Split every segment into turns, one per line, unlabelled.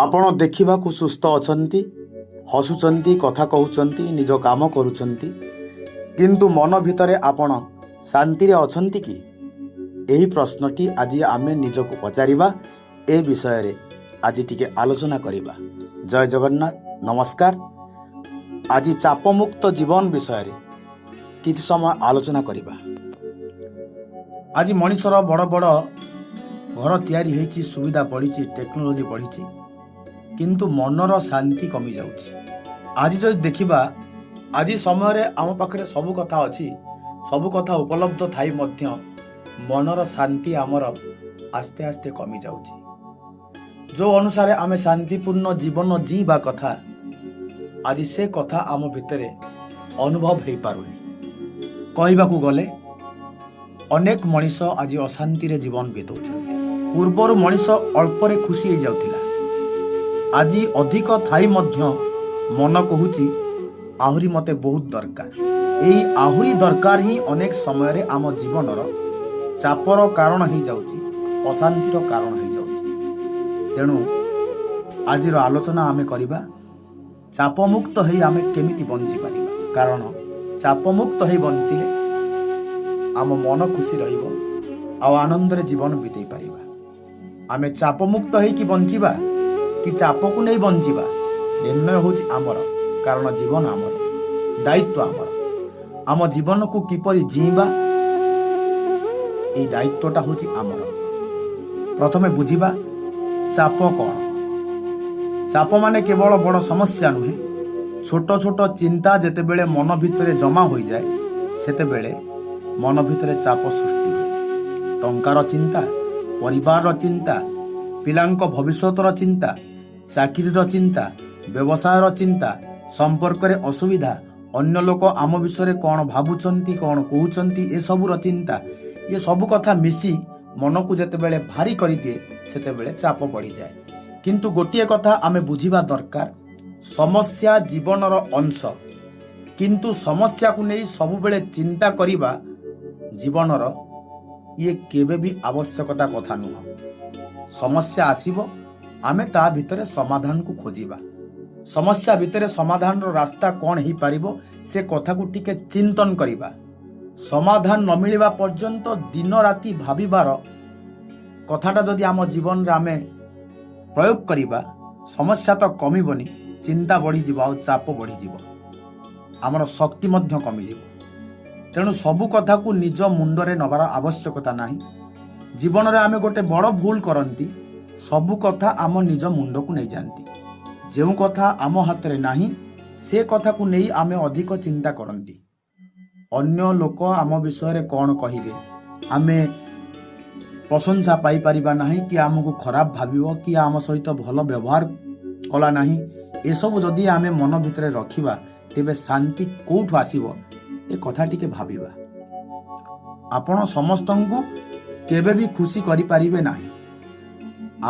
ଆପଣ ଦେଖିବାକୁ ସୁସ୍ଥ ଅଛନ୍ତି, ହସୁଛନ୍ତି, କଥା କହୁଛନ୍ତି, ନିଜ କାମ କରୁଛନ୍ତି, କିନ୍ତୁ ମନ ଭିତରେ ଆପଣ ଶାନ୍ତିରେ ଅଛନ୍ତି କି? ଏହି ପ୍ରଶ୍ନଟି ଆଜି ଆମେ ନିଜକୁ ପଚାରିବା। ଏ ବିଷୟରେ ଆଜି ଟିକେ ଆଲୋଚନା କରିବା। ଜୟ ଜଗନ୍ନାଥ, ନମସ୍କାର। ଆଜି ଚାପମୁକ୍ତ ଜୀବନ ବିଷୟରେ କିଛି ସମୟ ଆଲୋଚନା କରିବା। ଆଜି ମଣିଷର ବଡ଼ ବଡ଼ ଘର ତିଆରି ହୋଇଛି, ସୁବିଧା ବଢ଼ିଛି, ଟେକ୍ନୋଲୋଜି ବଢ଼ିଛି, କିନ୍ତୁ ମନର ଶାନ୍ତି କମିଯାଉଛି। ଆଜି ଯଦି ଦେଖିବା, ଆଜି ସମୟରେ ଆମ ପାଖରେ ସବୁ କଥା ଅଛି, ସବୁ କଥା ଉପଲବ୍ଧ ଥାଇ ମଧ୍ୟ ମନର ଶାନ୍ତି ଆମର ଆସ୍ତେ ଆସ୍ତେ କମିଯାଉଛି। ଯେଉଁ ଅନୁସାରେ ଆମେ ଶାନ୍ତିପୂର୍ଣ୍ଣ ଜୀବନ ଜିଇବା କଥା, ଆଜି ସେ କଥା ଆମ ଭିତରେ ଅନୁଭବ ହୋଇପାରୁନି। କହିବାକୁ ଗଲେ ଅନେକ ମଣିଷ ଆଜି ଅଶାନ୍ତିରେ ଜୀବନ ବିତାଉଛନ୍ତି। ପୂର୍ବରୁ ମଣିଷ ଅଳ୍ପରେ ଖୁସି ହେଇଯାଉଥିଲା, ଆଜି ଅଧିକ ଥାଇ ମଧ୍ୟ ମନ କହୁଛି ଆହୁରି ମୋତେ ବହୁତ ଦରକାର। ଏଇ ଆହୁରି ଦରକାର ହିଁ ଅନେକ ସମୟରେ ଆମ ଜୀବନର ଚାପର କାରଣ ହେଇଯାଉଛି, ଅଶାନ୍ତିର କାରଣ ହେଇଯାଉଛି। ତେଣୁ ଆଜିର ଆଲୋଚନା ଆମେ କରିବା, ଚାପମୁକ୍ତ ହେଇ ଆମେ କେମିତି ବଞ୍ଚିପାରିବା। କାରଣ ଚାପମୁକ୍ତ ହେଇ ବଞ୍ଚିଲେ ଆମ ମନ ଖୁସି ରହିବ, ଆଉ ଆନନ୍ଦରେ ଜୀବନ ବିତେଇ ପାରିବା। ଆମେ ଚାପମୁକ୍ତ ହେଇକି ବଞ୍ଚିବା କି ଚାପକୁ ନେଇ ବଞ୍ଚିବା, ନିର୍ଣ୍ଣୟ ହେଉଛି ଆମର। କାରଣ ଜୀବନ ଆମର, ଦାୟିତ୍ୱ ଆମର। ଆମ ଜୀବନକୁ କିପରି ଜିଇବା, ଏଇ ଦାୟିତ୍ୱଟା ହେଉଛି ଆମର। ପ୍ରଥମେ ବୁଝିବା ଚାପ କ'ଣ। ଚାପ ମାନେ କେବଳ ବଡ଼ ସମସ୍ୟା ନୁହେଁ। ଛୋଟ ଛୋଟ ଚିନ୍ତା ଯେତେବେଳେ ମନ ଭିତରେ ଜମା ହୋଇଯାଏ, ସେତେବେଳେ ମନ ଭିତରେ ଚାପ ସୃଷ୍ଟି ହୁଏ। ଟଙ୍କାର ଚିନ୍ତା, ପରିବାରର ଚିନ୍ତା, ପିଲାଙ୍କ ଭବିଷ୍ୟତର ଚିନ୍ତା, ଚାକିରିର ଚିନ୍ତା, ବ୍ୟବସାୟର ଚିନ୍ତା, ସମ୍ପର୍କରେ ଅସୁବିଧା, ଅନ୍ୟ ଲୋକ ଆମ ବିଷୟରେ କ'ଣ ଭାବୁଛନ୍ତି, କ'ଣ କହୁଛନ୍ତି, ଏସବୁର ଚିନ୍ତା, ଏ ସବୁ କଥା ମିଶି ମନକୁ ଯେତେବେଳେ ଭାରି କରିଦିଏ, ସେତେବେଳେ ଚାପ ବଢ଼ିଯାଏ। କିନ୍ତୁ ଗୋଟିଏ କଥା ଆମେ ବୁଝିବା ଦରକାର, ସମସ୍ୟା ଜୀବନର ଅଂଶ, କିନ୍ତୁ ସମସ୍ୟାକୁ ନେଇ ସବୁବେଳେ ଚିନ୍ତା କରିବା ଜୀବନର ଇଏ କେବେ ବି ଆବଶ୍ୟକତା କଥା ନୁହଁ। ସମସ୍ୟା ଆସିବ, ଆମେ ତା ଭିତରେ ସମାଧାନକୁ ଖୋଜିବା। ସମସ୍ୟା ଭିତରେ ସମାଧାନର ରାସ୍ତା କ'ଣ ହେଇପାରିବ, ସେ କଥାକୁ ଟିକେ ଚିନ୍ତନ କରିବା। ସମାଧାନ ନ ମିଳିବା ପର୍ଯ୍ୟନ୍ତ ଦିନ ରାତି ଭାବିବାର କଥାଟା ଯଦି ଆମ ଜୀବନରେ ଆମେ ପ୍ରୟୋଗ କରିବା, ସମସ୍ୟା ତ କମିବନି, ଚିନ୍ତା ବଢ଼ିଯିବ, ଆଉ ଚାପ ବଢ଼ିଯିବ, ଆମର ଶକ୍ତି ମଧ୍ୟ କମିଯିବ। ତେଣୁ ସବୁ କଥାକୁ ନିଜ ମୁଣ୍ଡରେ ନେବାର ଆବଶ୍ୟକତା ନାହିଁ। ଜୀବନରେ ଆମେ ଗୋଟେ ବଡ଼ ଭୁଲ କରନ୍ତି, ସବୁ କଥା ଆମ ନିଜ ମୁଣ୍ଡକୁ ନେଇଯାଆନ୍ତି। ଯେଉଁ କଥା ଆମ ହାତରେ ନାହିଁ, ସେ କଥାକୁ ନେଇ ଆମେ ଅଧିକ ଚିନ୍ତା କରନ୍ତି। ଅନ୍ୟ ଲୋକ ଆମ ବିଷୟରେ କ'ଣ କହିବେ, ଆମେ ପ୍ରଶଂସା ପାଇପାରିବା ନାହିଁ, କି ଆମକୁ ଖରାପ ଭାବିବ, କି ଆମ ସହିତ ଭଲ ବ୍ୟବହାର କଲା ନାହିଁ, ଏସବୁ ଯଦି ଆମେ ମନ ଭିତରେ ରଖିବା, ତେବେ ଶାନ୍ତି କେଉଁଠୁ ଆସିବ, ଏ କଥା ଟିକେ ଭାବିବା। ଆପଣ ସମସ୍ତଙ୍କୁ କେବେ ବି ଖୁସି କରିପାରିବେ ନାହିଁ।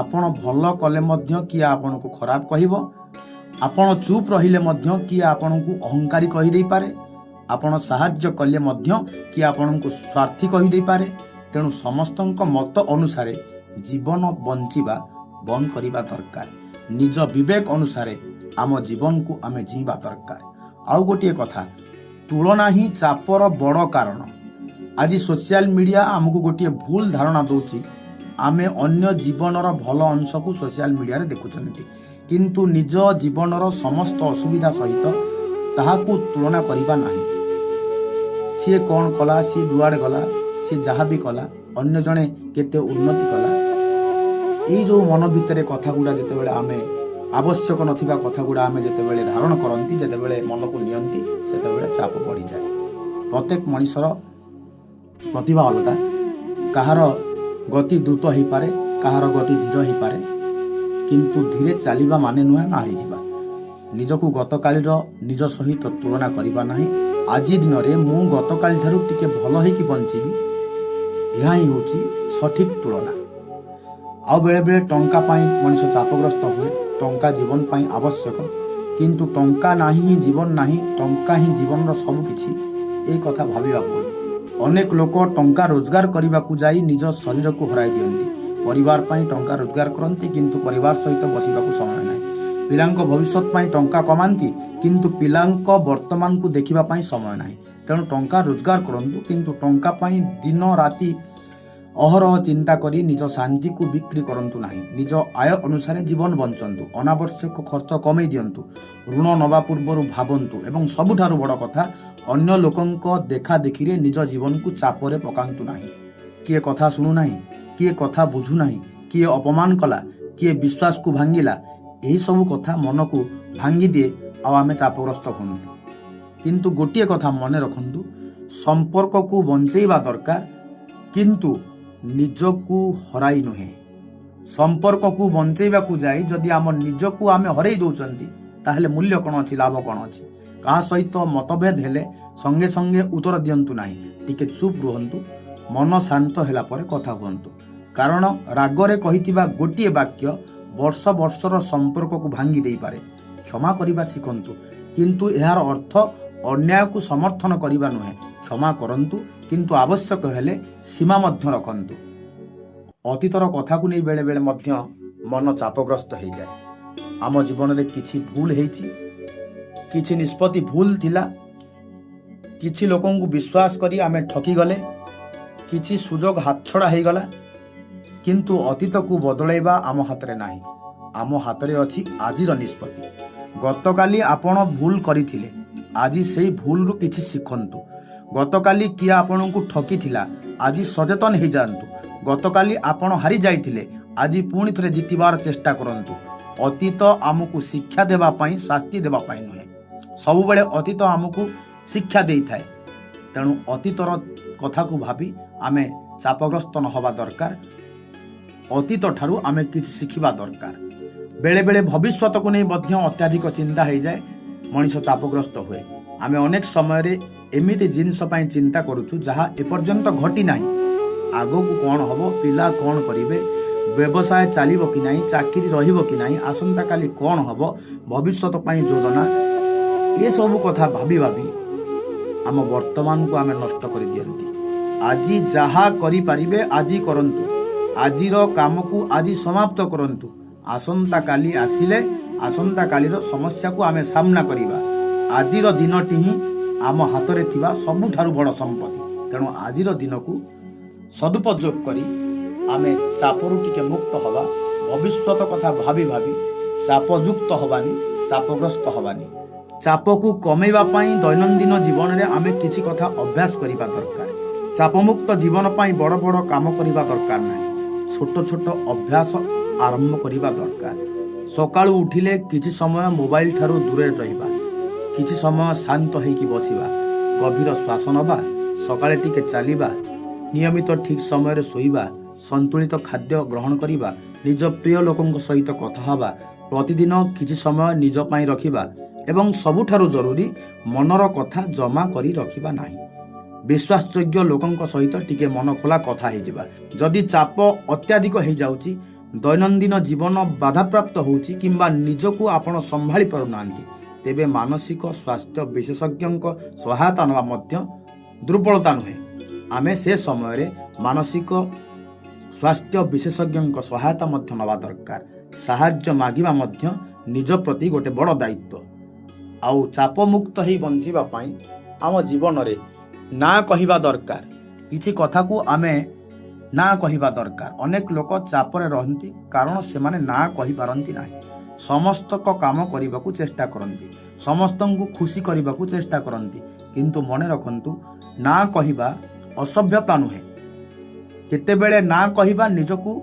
ଆପଣ ଭଲ କଲେ ମଧ୍ୟ କିଏ ଆପଣଙ୍କୁ ଖରାପ କହିବ, ଆପଣ ଚୁପ୍ ରହିଲେ ମଧ୍ୟ କିଏ ଆପଣଙ୍କୁ ଅହଙ୍କାରୀ କହିଦେଇପାରେ, ଆପଣ ସାହାଯ୍ୟ କଲେ ମଧ୍ୟ କିଏ ଆପଣଙ୍କୁ ସ୍ୱାର୍ଥୀ କହିଦେଇପାରେ। ତେଣୁ ସମସ୍ତଙ୍କ ମତ ଅନୁସାରେ ଜୀବନ ବଞ୍ଚିବା ବନ୍ଦ କରିବା ଦରକାର। ନିଜ ବିବେକ ଅନୁସାରେ ଆମ ଜୀବନକୁ ଆମେ ଜିଇବା ଦରକାର। ଆଉ ଗୋଟିଏ କଥା, ତୁଳନା ହିଁ ଚାପର ବଡ଼ କାରଣ। ଆଜି ସୋସିଆଲ ମିଡ଼ିଆ ଆମକୁ ଗୋଟିଏ ଭୁଲ ଧାରଣା ଦେଉଛି, ଆମେ ଅନ୍ୟ ଜୀବନର ଭଲ ଅଂଶକୁ ସୋସିଆଲ ମିଡ଼ିଆରେ ଦେଖୁଛନ୍ତି, କିନ୍ତୁ ନିଜ ଜୀବନର ସମସ୍ତ ଅସୁବିଧା ସହିତ ତାହାକୁ ତୁଳନା କରିବା ନାହିଁ। ସିଏ କ'ଣ କଲା, ସିଏ ଯୁଆଡ଼େ ଗଲା, ସିଏ ଯାହା ବି କଲା, ଅନ୍ୟ ଜଣେ କେତେ ଉନ୍ନତି କଲା, ଏଇ ଯେଉଁ ମନ ଭିତରେ କଥାଗୁଡ଼ା ଯେତେବେଳେ ଆମେ ଆବଶ୍ୟକ ନଥିବା କଥାଗୁଡ଼ା ଆମେ ଯେତେବେଳେ ଧାରଣ କରନ୍ତି, ଯେତେବେଳେ ମନକୁ ନିଅନ୍ତି, ସେତେବେଳେ ଚାପ ବଢ଼ିଯାଏ। ପ୍ରତ୍ୟେକ ମଣିଷର ପ୍ରତିଭା ଅଲଗା, କାହାର ଗତି ଦ୍ରୁତ ହେଇପାରେ, କାହାର ଗତି ଧୀର ହେଇପାରେ, କିନ୍ତୁ ଧୀରେ ଚାଲିବା ମାନେ ନୁହେଁ ହାରିଯିବା। ନିଜକୁ ଗତକାଲିର ନିଜ ସହିତ ତୁଳନା କରିବା ନାହିଁ। ଆଜି ଦିନରେ ମୁଁ ଗତକାଲି ଠାରୁ ଟିକେ ଭଲ ହେଇକି ବଞ୍ଚିବି, ଏହା ହିଁ ହେଉଛି ସଠିକ୍ ତୁଳନା। ଆଉ ବେଳେବେଳେ ଟଙ୍କା ପାଇଁ ମଣିଷ ଚାପଗ୍ରସ୍ତ ହୁଏ। ଟଙ୍କା ଜୀବନ ପାଇଁ ଆବଶ୍ୟକ, କିନ୍ତୁ ଟଙ୍କା ନାହିଁ ହିଁ ଜୀବନ ନାହିଁ, ଟଙ୍କା ହିଁ ଜୀବନର ସବୁ କିଛି, এই କଥା ଭାବିବା ଭୁଲ। ଅନେକ ଲୋକ ଟଙ୍କା ରୋଜଗାର କରିବାକୁ ଯାଇ ନିଜ ଶରୀରକୁ ହରାଇ ଦିଅନ୍ତି। परिवार पाई टंका रोजगार करती किंतु परिवार सहित बसवाक समय ना पिलांक भविष्य पाई टंका कमाती किंतु पिलांक वर्तमान को देखिबा पाई समय ना तेणु टंका रोजगार करंतु किंतु टंका पाई दिन राति अहरह चिंता करी निज शांति को बिक्री करंतु नहीं निज आय अनुसार जीवन बंचंतु अनावश्यक खर्च कमे दियंतु ऋण नवा पूर्व भावंतु एवं सबुठारु बड़ कथा अन्य लोकंक देखा देखी रे निज जीवन को चापरे पकांतु नहीं किए कथा शुणु नहीं किए कथा बुझु नहीं किए अपमान कला किए विश्वास को भांगिला यही सब कथा मन को भांगी दिए आमे चापग्रस्त हूँ किंतु गोटे कथा मन रखंतु संपर्क को बंचेबा दरकार किंतु निजकू हराई नुहे संपर्क को बंचेबा को जाई जदि आम निजकू आमे हराई दौरान ताहले मूल्य कौन अच्छी लाभ कौन अच्छी क्या सहित मतभेद हेले संगे संगे उत्तर दिंतु ना टिके चुप रुहंतु मन शांत होला पर कथा हुंतु कारण रागरे कहितिबा गोटिए वाक्य वर्ष वर्षर संपर्क को भांगी दे पारे क्षमा करने शिखंतु किंतु यार अर्थ अन्याय को समर्थन करने नुहे क्षमा करंतु किंतु आवश्यक हेले सीमा मध्य रखंतु अतीतर कथा को नहीं बेले बेले मध्य मन चापग्रस्त हो जाए आम जीवन में किछि भूल हेछि किछि निष्पत्ति भूल थिला किछि लोकन को विश्वास करी आमे ठकी गले किछि सुजोग हाथछड़ा हो गला किंतु अतीत को बदलैबा आम हाथ रे नाही आम हाथ रे अछि आजिर निष्पत्ति गतकाली आपण भूल करिथिले आज से भूल रु किछि शिखंतु गतकाली किए आपण को ठकी थिला आज सचेतन हो जातु गतकाली आपण हारी जाइथिले आज पुणी थे जितबार चेष्टा करंतु अतीत आमको शिक्षा देवा पाई शास्ति देवा पाई नुहे सब बेले अतीत आमको शिक्षा दे थाए तेणु अतीतर कथा को भाभी आमे चापग्रस्त न हवा दरकार अतीत ठारू आमे किछि शिखिबा दरकार बेले बेले भविष्यत को नहीं मध्य अत्याधिक चिंता हो जाए मनीष चापग्रस्त हुए आमे अनेक समय रे एमिति जिनस पाई चिंता करूछु जहाँ एपर्यंत घटी नाही आगो को कौन हबो पिला कौन करिवे व्यवसाय चलिबो कि नाही चाकरी रहिबो कि नाही आसंता काली कौन हबो भविष्यत पाई योजना ये सब कथा भाभी भाभी आम वर्तमान को आमे नष्ट कर दियंती आज जहा करि परिबे आज करंतु आजिर काम को आज समाप्त करंतु आसंता काली आसिले आसंता कालीर समस्या को आमे सामना करिबा आजिर दिनटी ही आम हाथ रे थिबा सबुठारु बड़ संपत्ति तेणु आजिर दिन को सदुपयोग करी आमे चापरु टिके मुक्त हवा भविष्यत कथा भाभी भाभी चापयुक्त हबानी चापग्रस्त हबानी चाप को कमेवा पाई दैनंदिन जीवन रे आमे किछि कथा अभ्यास करिबा दरकार चापमुक्त जीवन पाई बड़ बड़ काम करिबा दरकार नाही छोट छोट अभ्यास आरंभ करिबा दरकार सकाळु उठिले किछि समय मोबाइल ठारू दूरे रहिबा किछि समय शांत होइकी बसिबा गभीर श्वास नबा सकाळे टिके चलिबा नियमित ठीक समय रे सोइबा संतुलित खाद्य ग्रहण करिबा निज प्रिय लोकंक सहित कथा हवा प्रतिदिन किछि समय निज पाई रखिबा एवं सबुठारु जरूरी मनर कथा जमा करी रखिबा नाही विश्वासयोग्य लोकंक सहित टिके मन खोला कथा हो जावा जदि चाप अत्याधिक हो जाउची दैनंदिन जीवन बाधाप्राप्त होउची किंबा निजको आपण संभाली पारु नांती तेबे मानसिक स्वास्थ्य विशेषज्ञ सहायता नवा मध्य दुर्बलता नुहे आमे से समय रे मानसिक स्वास्थ्य विशेषज्ञ सहायता मध्य नवा दरकार साहाय्य मागिबा मध्य निज प्रति गोटे बड़ दायित्व आउ चाप मुक्त ही बंचिबा पाई आम जीवन रे ना कहिबा दरकार किछि कथा को आमे ना कहिबा दरकार अनेक लोक चापरे रहंती कारण से माने ना कहि पारंती नाही समस्त को काम करने को चेष्टा करती समस्त को खुशी करने को चेष्टा करती किंतु मने रखंतु ना कहिबा असभ्यता नुहे केतेबेले ना कहिबा निजको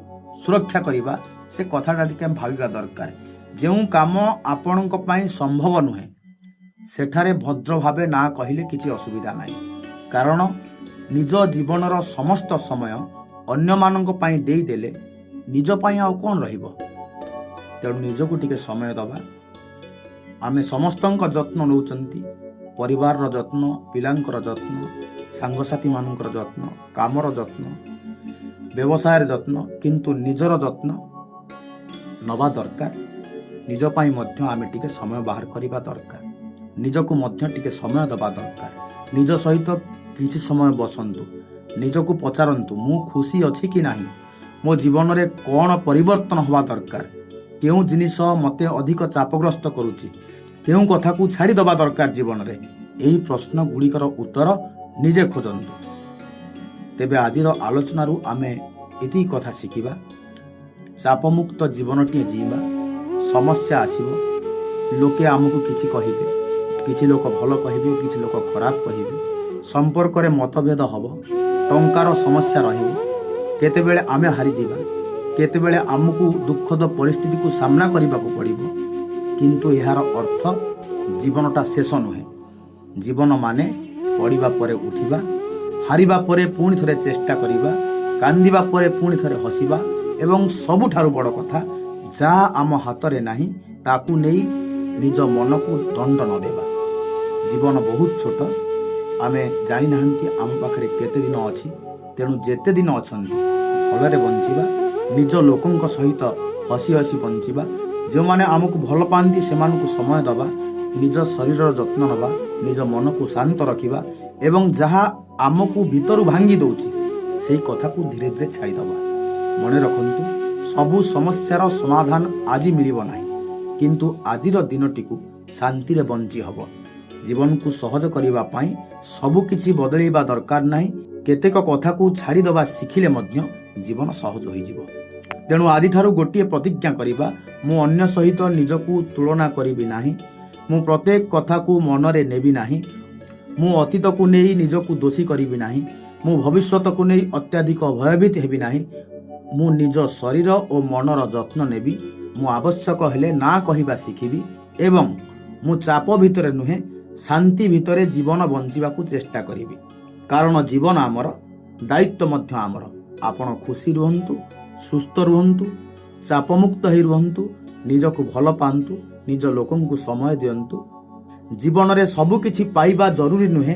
सुरक्षा करिबा से कथाटा टिके भाबिबा दरकार जो काम आपणक पई संभव नुहे सेठारे भद्र भावे ना कहिले किछि असुविधा नाही कारण निज जीवनर समस्त समय अन्य मानक पई देई देले निज पई आ कोन रहिबो तेणु निजको टिके समय दबा आमे समस्तंक जत्न नौचंती परिवार जत्न पिलांकर जत्न सांगसाथी मानकर जत्न कामर जत्न व्यवसाय जत्न किंतु निजर जत्न नवा दरकार निज पाई मध्य आमे टिके समय बाहर करिबा दरकार निजको मध्य टिके समय दबा दरकार निज सहित किछि समय बसंतु निजको पचारंतु मु खुशी अछि कि नाही ମୋ ଜୀବନରେ କ'ଣ ପରିବର୍ତ୍ତନ ହେବା ଦରକାର, କେଉଁ ଜିନିଷ ମୋତେ ଅଧିକ ଚାପଗ୍ରସ୍ତ କରୁଛି, କେଉଁ କଥାକୁ ଛାଡ଼ିଦେବା ଦରକାର ଜୀବନରେ, ଏହି ପ୍ରଶ୍ନ ଗୁଡ଼ିକର ଉତ୍ତର ନିଜେ ଖୋଜନ୍ତୁ। ତେବେ ଆଜିର ଆଲୋଚନାରୁ ଆମେ ଏତିକି କଥା ଶିଖିବା, ଚାପମୁକ୍ତ ଜୀବନଟିଏ ଜୀଇବା। ସମସ୍ୟା ଆସିବ, ଲୋକେ ଆମକୁ କିଛି କହିବେ, କିଛି ଲୋକ ଭଲ କହିବେ, କିଛି ଲୋକ ଖରାପ କହିବେ, ସମ୍ପର୍କରେ ମତଭେଦ ହେବ, ଟଙ୍କାର ସମସ୍ୟା ରହିବ, କେତେବେଳେ ଆମେ ହାରିଯିବା, କେତେବେଳେ ଆମକୁ ଦୁଃଖଦ ପରିସ୍ଥିତିକୁ ସାମ୍ନା କରିବାକୁ ପଡ଼ିବ। କିନ୍ତୁ ଏହାର ଅର୍ଥ ଜୀବନଟା ଶେଷ ନୁହେଁ। ଜୀବନ ମାନେ ପଡ଼ିବା ପରେ ଉଠିବା, ହାରିବା ପରେ ପୁଣି ଥରେ ଚେଷ୍ଟା କରିବା, କାନ୍ଦିବା ପରେ ପୁଣି ଥରେ ହସିବା ଏବଂ ସବୁଠାରୁ ବଡ଼ କଥା, ଯାହା ଆମ ହାତରେ ନାହିଁ ତାକୁ ନେଇ ନିଜ ମନକୁ ଦଣ୍ଡ ନ ଦେବା। ଜୀବନ ବହୁତ ଛୋଟ, ଆମେ ଜାଣିନାହାନ୍ତି ଆମ ପାଖରେ କେତେ ଦିନ ଅଛି। ତେଣୁ ଯେତେ ଦିନ ଅଛନ୍ତି ଭଲରେ ବଞ୍ଚିବା, ନିଜ ଲୋକଙ୍କ ସହିତ ହସି ହସି ବଞ୍ଚିବା, ଯେଉଁମାନେ ଆମକୁ ଭଲ ପାଆନ୍ତି ସେମାନଙ୍କୁ ସମୟ ଦେବା, ନିଜ ଶରୀରର ଯତ୍ନ ନେବା, ନିଜ ମନକୁ ଶାନ୍ତ ରଖିବା ଏବଂ ଯାହା ଆମକୁ ଭିତରୁ ଭାଙ୍ଗି ଦେଉଛି ସେଇ କଥାକୁ ଧୀରେ ଧୀରେ ଛାଡ଼ିଦେବା। ମନେ ରଖନ୍ତୁ, ସବୁ ସମସ୍ୟାର ସମାଧାନ ଆଜି ମିଳିବ ନାହିଁ, କିନ୍ତୁ ଆଜିର ଦିନଟିକୁ ଶାନ୍ତିରେ ବଞ୍ଚି ହେବ। ଜୀବନକୁ ସହଜ କରିବା ପାଇଁ ସବୁ କିଛି ବଦଳାଇବା ଦରକାର ନାହିଁ। କେତେକ କଥାକୁ ଛାଡ଼ିଦେବା ଶିଖିଲେ ମଧ୍ୟ ଜୀବନ ସହଜ ହୋଇଯିବ। ତେଣୁ ଆଜିଠାରୁ ଗୋଟିଏ ପ୍ରତିଜ୍ଞା କରିବା, ମୁଁ ଅନ୍ୟ ସହିତ ନିଜକୁ ତୁଳନା କରିବି ନାହିଁ, ମୁଁ ପ୍ରତ୍ୟେକ କଥାକୁ ମନରେ ନେବି ନାହିଁ, ମୁଁ ଅତୀତକୁ ନେଇ ନିଜକୁ ଦୋଷୀ କରିବି ନାହିଁ, ମୁଁ ଭବିଷ୍ୟତକୁ ନେଇ ଅତ୍ୟଧିକ ଭୟଭୀତ ହେବି ନାହିଁ, ମୁଁ ନିଜ ଶରୀର ଓ ମନର ଯତ୍ନ ନେବି, ମୁଁ ଆବଶ୍ୟକ ହେଲେ ନା କହିବା ଶିଖିବି ଏବଂ ମୁଁ ଚାପ ଭିତରେ ନୁହେଁ ଶାନ୍ତି ଭିତରେ ଜୀବନ ବଞ୍ଚିବାକୁ ଚେଷ୍ଟା କରିବି। କାରଣ ଜୀବନ ଆମର, ଦାୟିତ୍ୱ ମଧ୍ୟ ଆମର। ଆପଣ ଖୁସି ରୁହନ୍ତୁ, ସୁସ୍ଥ ରୁହନ୍ତୁ, ଚାପମୁକ୍ତ ହୋଇ ରୁହନ୍ତୁ, ନିଜକୁ ଭଲ ପାଆନ୍ତୁ, ନିଜ ଲୋକଙ୍କୁ ସମୟ ଦିଅନ୍ତୁ। ଜୀବନରେ ସବୁକିଛି ପାଇବା ଜରୁରୀ ନୁହେଁ,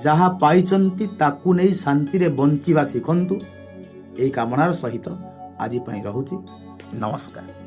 ଯାହା ପାଇଛନ୍ତି ତାକୁ ନେଇ ଶାନ୍ତିରେ ବଞ୍ଚିବା ଶିଖନ୍ତୁ। ଏହି କାମନାର ସହିତ ଆଜି ପାଇଁ ରହୁଛି। ନମସ୍କାର।